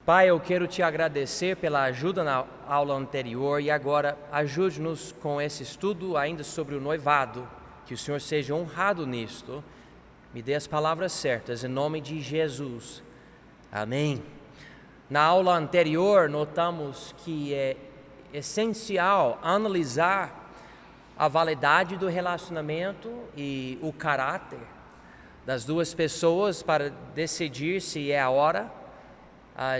Pai, eu quero te agradecer pela ajuda na aula anterior e agora ajude-nos com esse estudo ainda sobre o noivado. Que o Senhor seja honrado nisto. Me dê as palavras certas, em nome de Jesus. Amém. Na aula anterior, notamos que é essencial analisar a validade do relacionamento e o caráter das duas pessoas para decidir se é a hora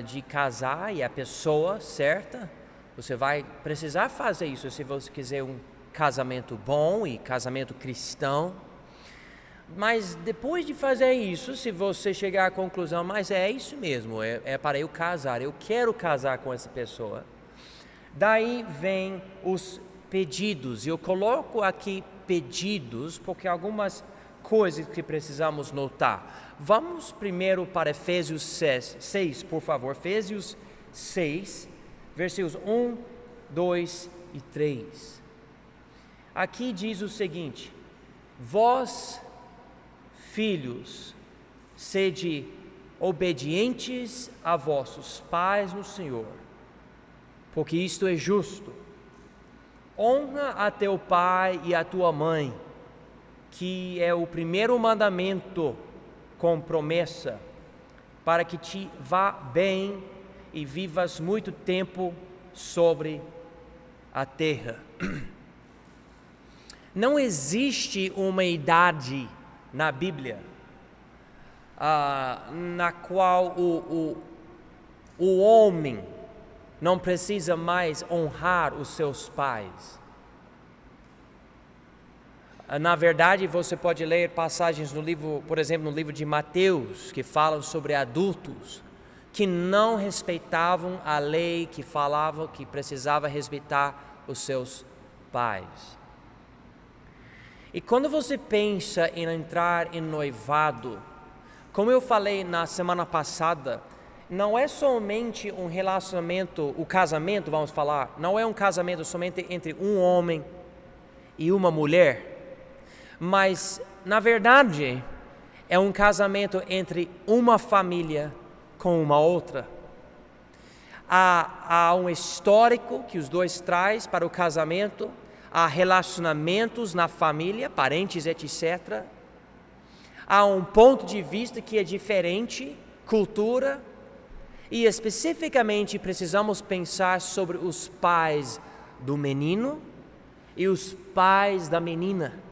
de casar e a pessoa certa. Você vai precisar fazer isso se você quiser um casamento bom e casamento cristão. Mas depois de fazer isso, se você chegar à conclusão, mas é isso mesmo, é para eu casar, eu quero casar com essa pessoa. Daí vem os pedidos. Eu coloco aqui pedidos porque algumas coisas que precisamos notar. Vamos primeiro para Efésios 6, por favor. Efésios 6, versículos 1, 2 e 3. Aqui diz o seguinte: vós, filhos, sede obedientes a vossos pais no Senhor, porque isto é justo. Honra a teu pai e a tua mãe, que é o primeiro mandamento com promessa, para que te vá bem e vivas muito tempo sobre a terra. Não existe uma idade na Bíblia na qual o homem não precisa mais honrar os seus pais. Na verdade, você pode ler passagens no livro, por exemplo, no livro de Mateus, que falam sobre adultos que não respeitavam a lei, que falavam que precisava respeitar os seus pais. E quando você pensa em entrar em noivado, como eu falei na semana passada, não é somente um relacionamento, o casamento, vamos falar, não é um casamento somente entre um homem e uma mulher, mas, na verdade, é um casamento entre uma família com uma outra. Há um histórico que os dois trazem para o casamento, há relacionamentos na família, parentes, etc. Há um ponto de vista que é diferente, cultura, e especificamente precisamos pensar sobre os pais do menino e os pais da menina.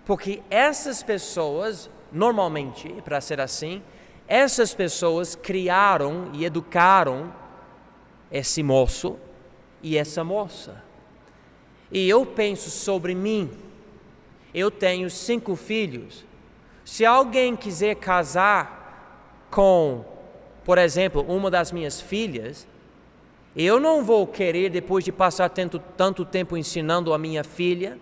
Porque essas pessoas, normalmente, para ser assim, essas pessoas criaram e educaram esse moço e essa moça. E eu penso sobre mim, eu tenho 5 filhos. Se alguém quiser casar com, por exemplo, uma das minhas filhas, eu não vou querer, depois de passar tanto tempo ensinando a minha filha,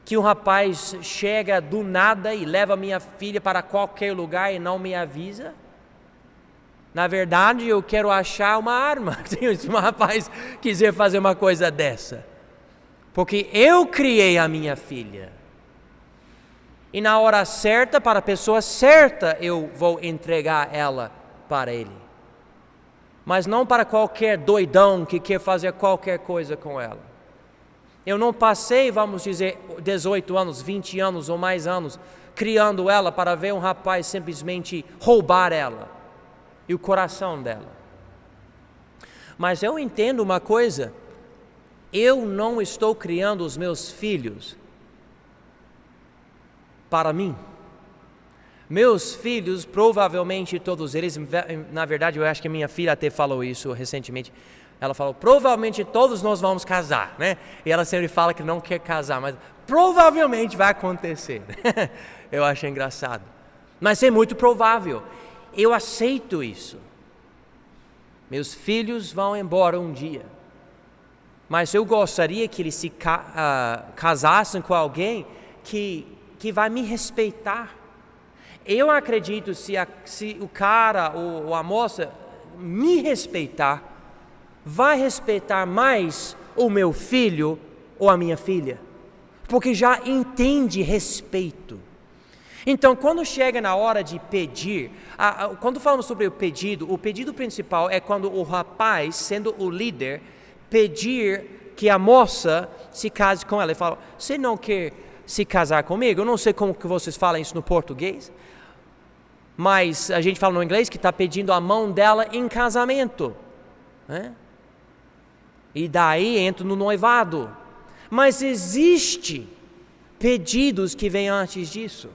que um rapaz chega do nada e leva minha filha para qualquer lugar e não me avisa. Na verdade, eu quero achar uma arma se um rapaz quiser fazer uma coisa dessa. Porque eu criei a minha filha. E na hora certa, para a pessoa certa, eu vou entregar ela para ele. Mas não para qualquer doidão que quer fazer qualquer coisa com ela. Eu não passei, vamos dizer, 18 anos, 20 anos ou mais anos criando ela para ver um rapaz simplesmente roubar ela e o coração dela. Mas eu entendo uma coisa, eu não estou criando os meus filhos para mim. Meus filhos, provavelmente todos eles, na verdade eu acho que minha filha até falou isso recentemente, ela falou, provavelmente todos nós vamos casar, né? E ela sempre fala que não quer casar, mas provavelmente vai acontecer. Eu acho engraçado. Mas é muito provável. Eu aceito isso. Meus filhos vão embora um dia. Mas eu gostaria que eles se casassem com alguém que vai me respeitar. Eu acredito se o cara ou a moça me respeitar, vai respeitar mais o meu filho ou a minha filha, porque já entende respeito. Então, quando chega na hora de pedir, quando falamos sobre o pedido principal é quando o rapaz, sendo o líder, pedir que a moça se case com ela. Ele fala, você não quer se casar comigo? Eu não sei como que vocês falam isso no português, mas a gente fala no inglês que está pedindo a mão dela em casamento, né? E daí entra no noivado. Mas existe pedidos que vêm antes disso.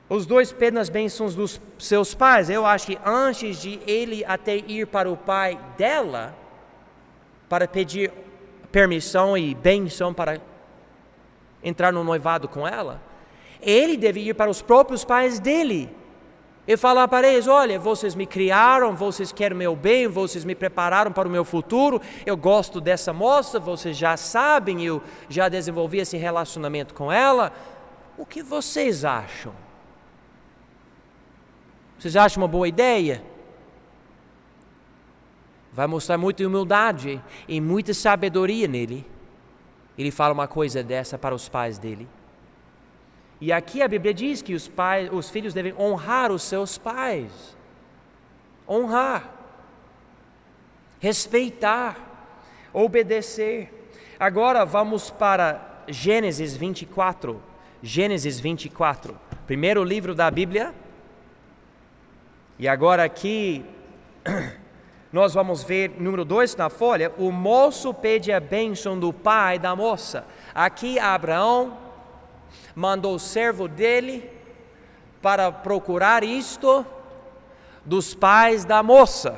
Os dois pedem as bênçãos dos seus pais. Eu acho que antes de ele até ir para o pai dela, para pedir permissão e bênção para entrar no noivado com ela, ele deve ir para os próprios pais dele e falar para eles, olha, vocês me criaram, vocês querem meu bem, vocês me prepararam para o meu futuro, eu gosto dessa moça, vocês já sabem, eu já desenvolvi esse relacionamento com ela, o que vocês acham? Vocês acham uma boa ideia? Vai mostrar muita humildade e muita sabedoria nele. Ele fala uma coisa dessa para os pais dele. E aqui a Bíblia diz que os filhos devem honrar os seus pais. Honrar. Respeitar. Obedecer. Agora vamos para Gênesis 24. Gênesis 24. Primeiro livro da Bíblia. E agora aqui, nós vamos ver, número 2 na folha, o moço pede a bênção do pai da moça. Aqui Abraão mandou o servo dele para procurar isto dos pais da moça.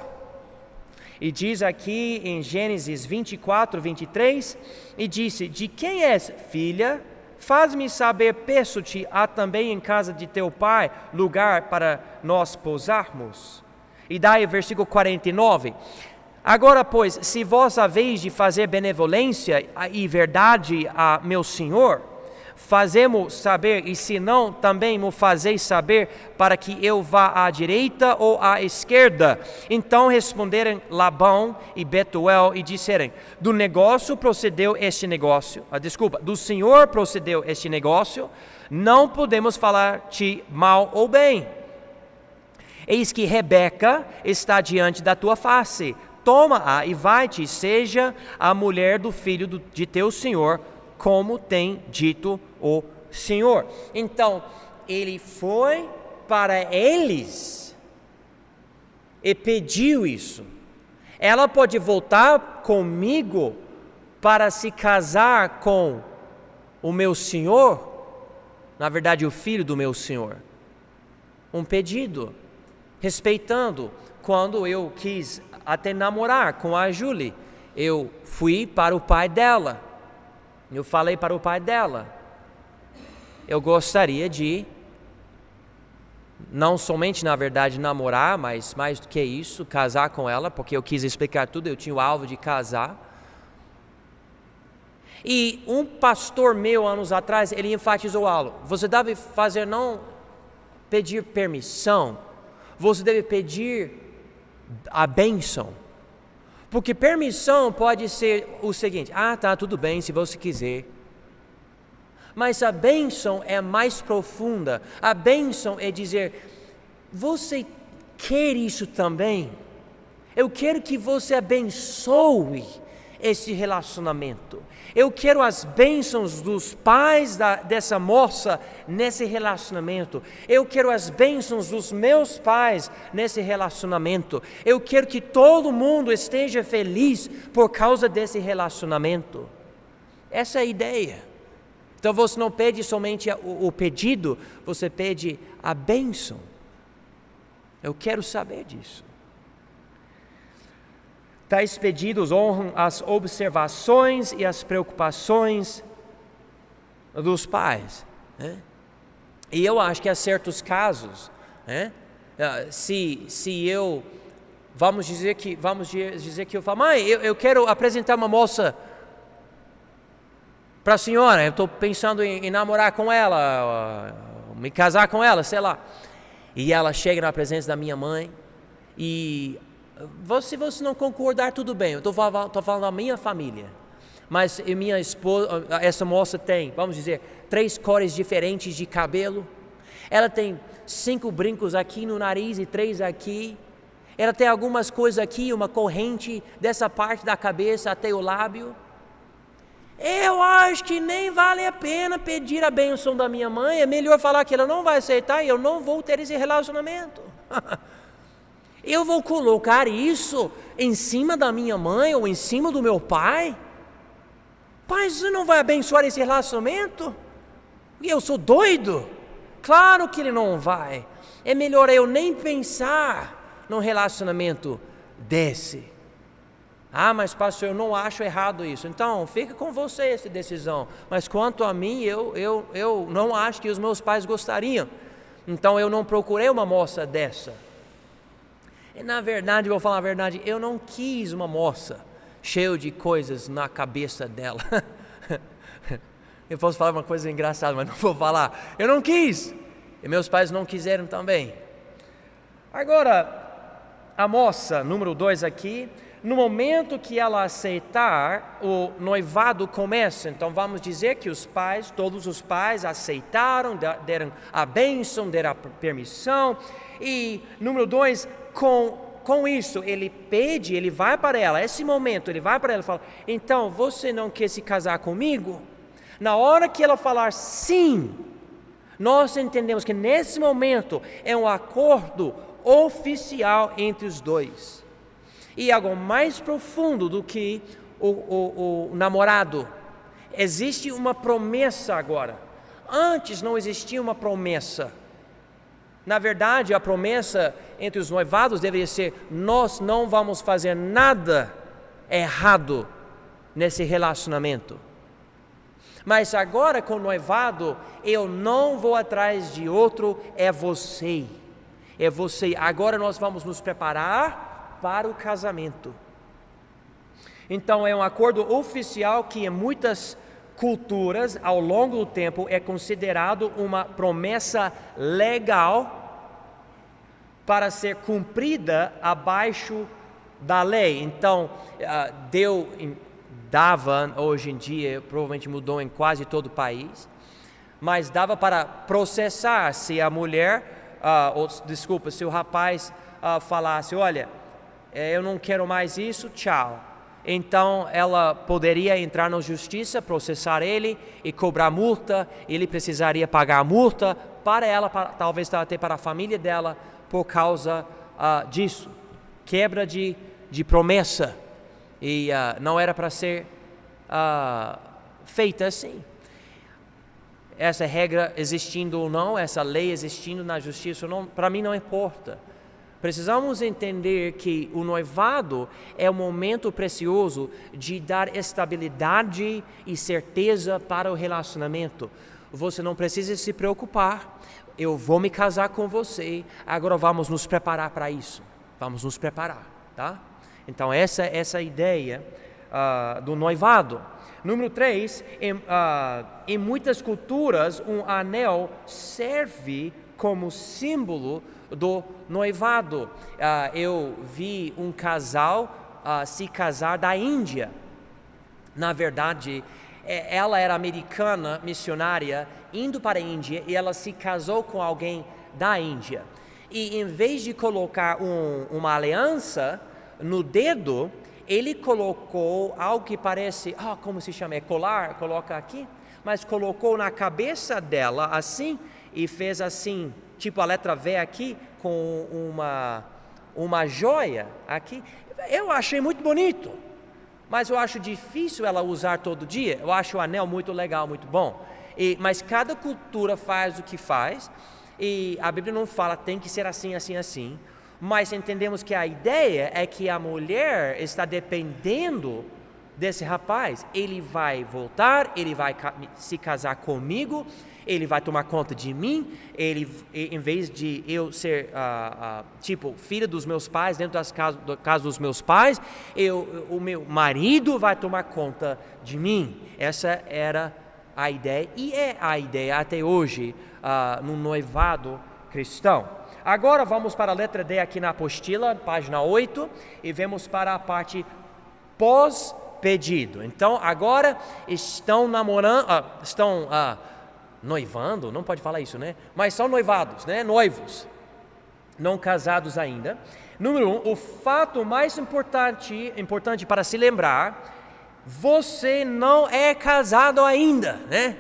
E diz aqui em Gênesis 24, 23, e disse, de quem és, filha? Faz-me saber, peço-te, há também em casa de teu pai lugar para nós pousarmos. E daí versículo 49. Agora, pois, se vós haveis de fazer benevolência e verdade a meu senhor, fazemos saber, e se não, também me fazeis saber, para que eu vá à direita ou à esquerda. Então responderam Labão e Betuel e disseram, do Senhor procedeu este negócio, não podemos falar-te mal ou bem. Eis que Rebeca está diante da tua face, toma-a e vai-te, seja a mulher do filho de teu senhor, como tem dito o Senhor. Então, ele foi para eles e pediu isso. Ela pode voltar comigo para se casar com o meu senhor, na verdade o filho do meu senhor. Um pedido, respeitando. Quando eu quis até namorar com a Julie, eu fui para o pai dela. Eu falei para o pai dela, eu gostaria de, não somente na verdade namorar, mas mais do que isso, casar com ela, porque eu quis explicar tudo, eu tinha o alvo de casar. E um pastor meu, anos atrás, ele enfatizou algo, você deve fazer não pedir permissão, você deve pedir a bênção. Porque permissão pode ser o seguinte, tá, tudo bem, se você quiser. Mas a bênção é mais profunda. A bênção é dizer, você quer isso também? Eu quero que você abençoe esse relacionamento. Eu quero as bênçãos dos pais dessa moça nesse relacionamento. Eu quero as bênçãos dos meus pais nesse relacionamento. Eu quero que todo mundo esteja feliz por causa desse relacionamento. Essa é a ideia. Então você não pede somente o pedido, você pede a bênção. Eu quero saber disso. Tais pedidos honram as observações e as preocupações dos pais, né? E eu acho que há certos casos, né? Se eu, vamos dizer que eu falo, mãe, eu quero apresentar uma moça para a senhora, eu estou pensando em namorar com ela, me casar com ela, sei lá. E ela chega na presença da minha mãe e... Se você não concordar, tudo bem, eu estou falando da minha família. Mas minha esposa, essa moça tem, vamos dizer, 3 cores diferentes de cabelo. Ela tem 5 brincos aqui no nariz e 3 aqui. Ela tem algumas coisas aqui, uma corrente dessa parte da cabeça até o lábio. Eu acho que nem vale a pena pedir a bênção da minha mãe. É melhor falar que ela não vai aceitar e eu não vou ter esse relacionamento. Eu vou colocar isso em cima da minha mãe ou em cima do meu pai? Pai, você não vai abençoar esse relacionamento? E eu sou doido? Claro que ele não vai. É melhor eu nem pensar num relacionamento desse. Ah, mas pastor, eu não acho errado isso. Então, fica com você essa decisão. Mas quanto a mim, eu não acho que os meus pais gostariam. Então, eu não procurei uma moça dessa. E na verdade, vou falar a verdade, eu não quis uma moça cheia de coisas na cabeça dela. Eu posso falar uma coisa engraçada, mas não vou falar. Eu não quis. E meus pais não quiseram também. Agora, a moça, número 2 aqui, no momento que ela aceitar, o noivado começa. Então vamos dizer que os pais, todos os pais aceitaram, deram a bênção, deram a permissão. E número 2, com isso, ele pede, ele vai para ela, esse momento, ele vai para ela e fala, então você não quer se casar comigo? Na hora que ela falar sim, nós entendemos que nesse momento é um acordo oficial entre os dois. E algo mais profundo do que o namorado. Existe uma promessa agora. Antes não existia uma promessa. Na verdade, a promessa entre os noivados deveria ser: nós não vamos fazer nada errado nesse relacionamento. Mas agora com o noivado, eu não vou atrás de outro, é você. É você. Agora nós vamos nos preparar para o casamento. Então é um acordo oficial que em muitas culturas, ao longo do tempo, é considerado uma promessa legal para ser cumprida abaixo da lei. Então, dava, hoje em dia, provavelmente mudou em quase todo o país, mas dava para processar se a mulher, se o rapaz falasse, olha, eu não quero mais isso, tchau. Então ela poderia entrar na justiça, processar ele e cobrar multa. Ele precisaria pagar a multa para ela, talvez até para a família dela, por causa disso. Quebra de promessa. E não era para ser feita assim. Essa regra existindo ou não, essa lei existindo na justiça ou não, para mim não importa. Precisamos entender que o noivado é um momento precioso de dar estabilidade e certeza para o relacionamento. Você não precisa se preocupar, eu vou me casar com você, agora vamos nos preparar para isso. Vamos nos preparar, tá? Então essa é a ideia do noivado. Número 3, em muitas culturas, um anel serve como símbolo do noivado. Eu vi um casal se casar da Índia. Na verdade, ela era americana, missionária, indo para a Índia, e ela se casou com alguém da Índia. E em vez de colocar uma aliança no dedo, ele colocou algo que parece, como se chama? É colar? Coloca aqui. Mas colocou na cabeça dela assim e fez assim, tipo a letra V aqui, com uma joia aqui. Eu achei muito bonito, mas eu acho difícil ela usar todo dia. Eu acho o anel muito legal, muito bom. Mas cada cultura faz o que faz, e a Bíblia não fala tem que ser assim, assim, assim. Mas entendemos que a ideia é que a mulher está dependendo desse rapaz. Ele vai voltar, ele vai se casar comigo, ele vai tomar conta de mim. Ele, em vez de eu ser filho dos meus pais, dentro da casa dos meus pais, o meu marido vai tomar conta de mim. Essa era a ideia, e é a ideia até hoje no noivado cristão. Agora vamos para a letra D aqui na apostila, página 8, e vemos para a parte pedido. Então agora estão namorando, noivando, não pode falar isso, né? Mas são noivados, né? Noivos, não casados ainda. Número 1, o fato mais importante para se lembrar: você não é casado ainda, né?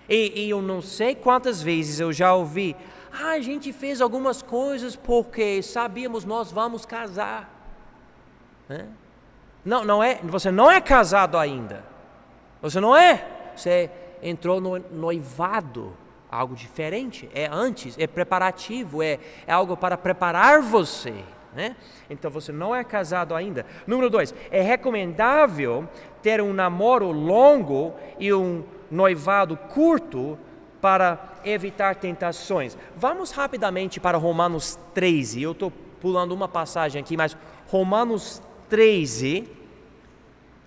E eu não sei quantas vezes eu já ouvi: a gente fez algumas coisas porque sabíamos nós vamos casar, né? Não é, você não é casado ainda. Você não é. Você entrou no noivado, algo diferente. É antes, é preparativo, é algo para preparar você, né? Então você não é casado ainda. Número 2, é recomendável ter um namoro longo e um noivado curto para evitar tentações. Vamos rapidamente para Romanos 13. Eu estou pulando uma passagem aqui, mas Romanos 13,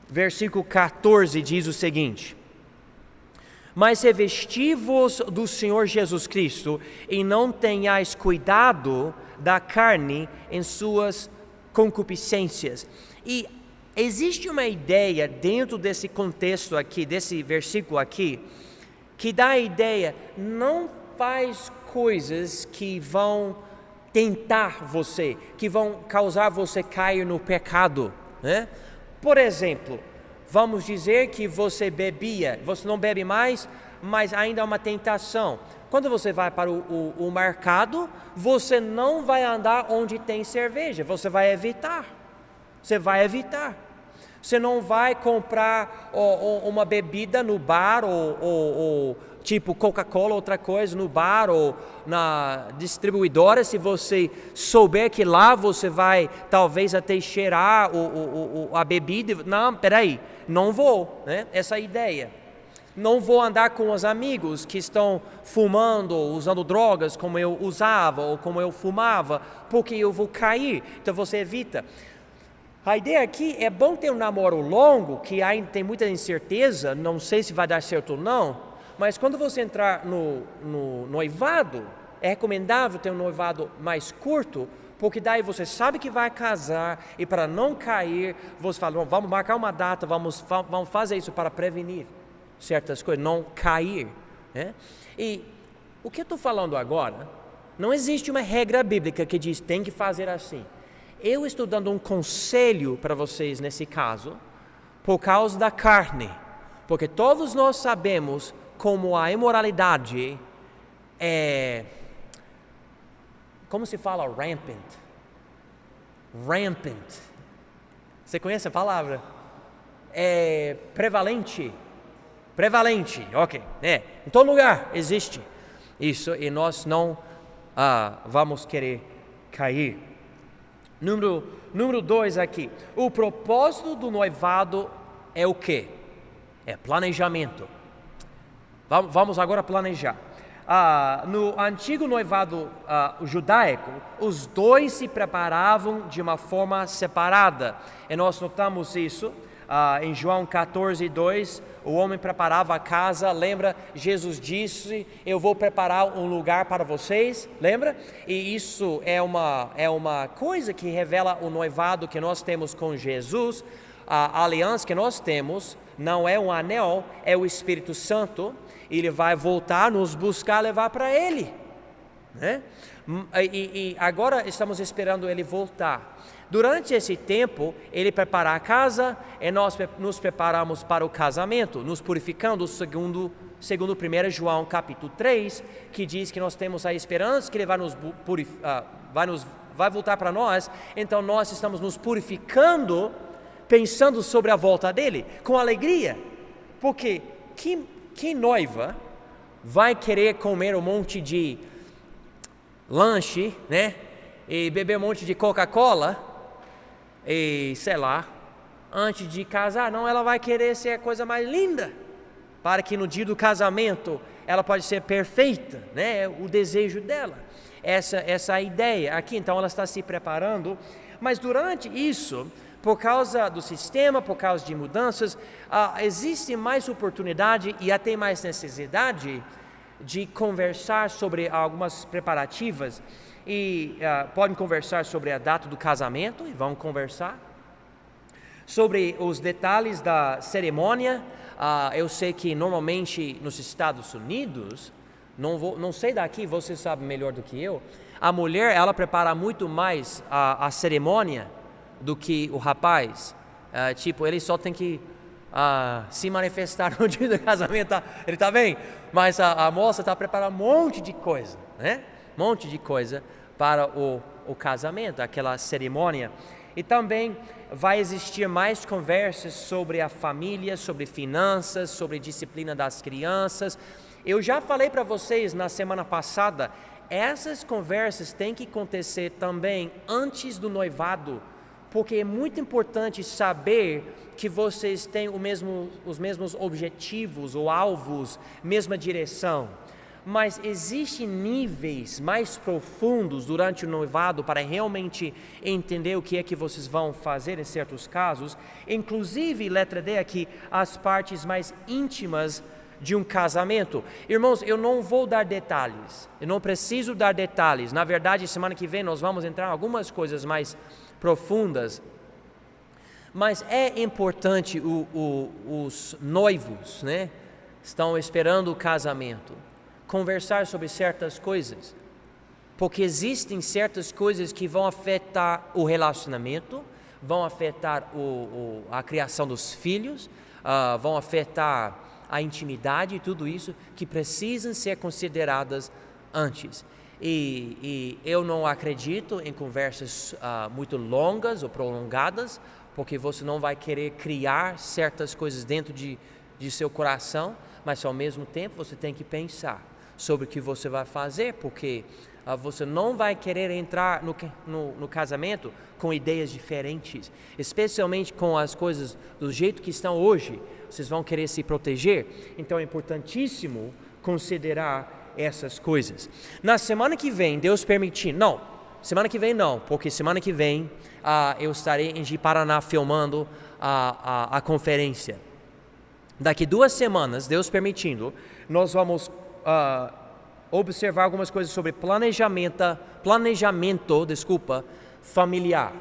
versículo 14 diz o seguinte: mas revesti-vos do Senhor Jesus Cristo e não tenhais cuidado da carne em suas concupiscências. E existe uma ideia dentro desse contexto aqui, desse versículo aqui, que dá a ideia: não faz coisas que vão tentar você, que vão causar você cair no pecado, né? Por exemplo, vamos dizer que você bebia, você não bebe mais, mas ainda há uma tentação. Quando você vai para o mercado, você não vai andar onde tem cerveja, você vai evitar. Você não vai comprar uma bebida no bar, ou tipo Coca-Cola, outra coisa, no bar ou na distribuidora, se você souber que lá você vai talvez até cheirar a bebida. Não, peraí, não vou, né? Essa é a ideia. Não vou andar com os amigos que estão fumando, usando drogas como eu usava ou como eu fumava, porque eu vou cair. Então você evita. A ideia aqui é bom ter um namoro longo, que ainda tem muita incerteza, não sei se vai dar certo ou não, mas quando você entrar no noivado, é recomendável ter um noivado mais curto, porque daí você sabe que vai casar, e para não cair, você fala: vamos marcar uma data, vamos fazer isso para prevenir certas coisas, não cair, né? E o que eu estou falando agora, não existe uma regra bíblica que diz tem que fazer assim. Eu estou dando um conselho para vocês nesse caso, por causa da carne, porque todos nós sabemos como a imoralidade é, como se fala rampant? Rampant. Você conhece a palavra? É prevalente, ok. Em todo lugar existe isso, e nós não vamos querer cair. Número 2 aqui. O propósito do noivado é o quê? É planejamento. Vamos agora planejar. No antigo noivado judaico, os dois se preparavam de uma forma separada. E nós notamos isso em João 14:2. O homem preparava a casa. Lembra? Jesus disse: eu vou preparar um lugar para vocês. Lembra? E isso é uma coisa que revela o noivado que nós temos com Jesus. A aliança que nós temos não é um anel, é o Espírito Santo. Ele vai voltar, nos buscar, levar para Ele, né? E agora estamos esperando Ele voltar. Durante esse tempo, Ele prepara a casa e nós nos preparamos para o casamento, nos purificando, segundo 1 João capítulo 3, que diz que nós temos a esperança que Ele vai voltar para nós. Então nós estamos nos purificando, pensando sobre a volta dEle, com alegria, porque que noiva vai querer comer um monte de lanche, né? E beber um monte de Coca-Cola e sei lá, antes de casar? Não, ela vai querer ser a coisa mais linda, para que no dia do casamento ela pode ser perfeita, né? É o desejo dela. Essa é a ideia aqui. Então ela está se preparando, mas durante isso, por causa do sistema, por causa de mudanças, existe mais oportunidade e até mais necessidade de conversar sobre algumas preparativas. E podem conversar sobre a data do casamento, e vão conversar. Sobre os detalhes da cerimônia, eu sei que normalmente nos Estados Unidos, não sei daqui, você sabe melhor do que eu, a mulher ela prepara muito mais a cerimônia do que o rapaz. Tipo, ele só tem que se manifestar no dia do casamento, ele tá bem, mas a moça está preparando um monte de coisa, né? Um monte de coisa para o casamento, aquela cerimônia. E também vai existir mais conversas sobre a família, sobre finanças, sobre disciplina das crianças. Eu já falei para vocês na semana passada, essas conversas têm que acontecer também antes do noivado, porque é muito importante saber que vocês têm os mesmos objetivos ou alvos, mesma direção. Mas existem níveis mais profundos durante o noivado para realmente entender o que é que vocês vão fazer em certos casos. Inclusive, letra D aqui, as partes mais íntimas de um casamento. Irmãos, eu não vou dar detalhes, eu não preciso dar detalhes. Na verdade, semana que vem nós vamos entrar em algumas coisas mais profundas. Mas é importante os noivos, né? Estão esperando o casamento. Conversar sobre certas coisas, porque existem certas coisas que vão afetar o relacionamento, vão afetar a criação dos filhos, vão afetar a intimidade e tudo isso, que precisam ser consideradas antes. E eu não acredito em conversas muito longas ou prolongadas, porque você não vai querer criar certas coisas dentro de seu coração, mas ao mesmo tempo você tem que pensar sobre o que você vai fazer, porque você não vai querer entrar no casamento com ideias diferentes, especialmente com as coisas do jeito que estão hoje. Vocês vão querer se proteger, então é importantíssimo considerar essas coisas. Na semana que vem, Deus permitindo, semana que vem não, porque semana que vem eu estarei em Ji-Paraná filmando a conferência. Daqui 2 semanas, Deus permitindo, nós vamos observar algumas coisas sobre planejamento familiar.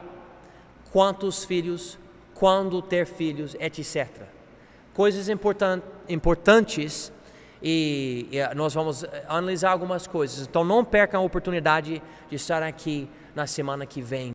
Quantos filhos, quando ter filhos, etc. Coisas importantes e nós vamos analisar algumas coisas. Então não percam a oportunidade de estar aqui na semana que vem.